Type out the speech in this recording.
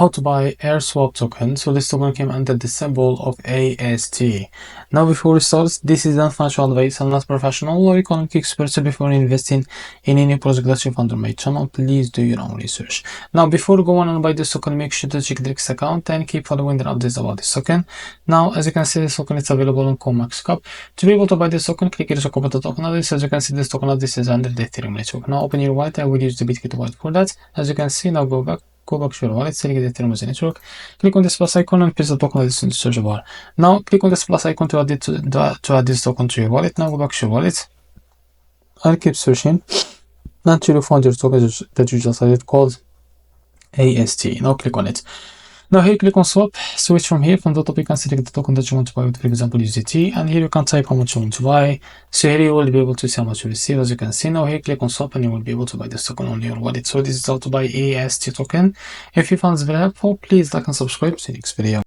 how to buy AirSwap token. So this token came under the symbol of AST. Now before we start, this is not financial advice. I'm not professional or economic expert. So before investing in any project that you find on my channel, please do your own research. Now before you go on and buy this token, make sure to check the next account and keep following the updates about this token. Now as you can see, this token is available on MEXC. To be able to buy this token, click here to copy the token address. As you can see, this token address is under the Ethereum network. Now open your wallet. I will use the Bitcoin wallet for that. As you can see, now go back to your wallet, select the Ethereum as a network, click on this plus icon and paste the token address in the search bar. Now click on this plus icon to add this token to your wallet. Now go back to your wallet and keep searching until you find your token that you just added called AST. Now click on it. Now here click on swap, switch from here. From the top you can select the token that you want to buy with, for example USDT, and here you can type how much you want to buy. So here you will be able to see how much you receive. As you can see, now here click on swap and you will be able to buy this token on your wallet. So this is how to buy AST token. If you found this very helpful, please like and subscribe. See you next video.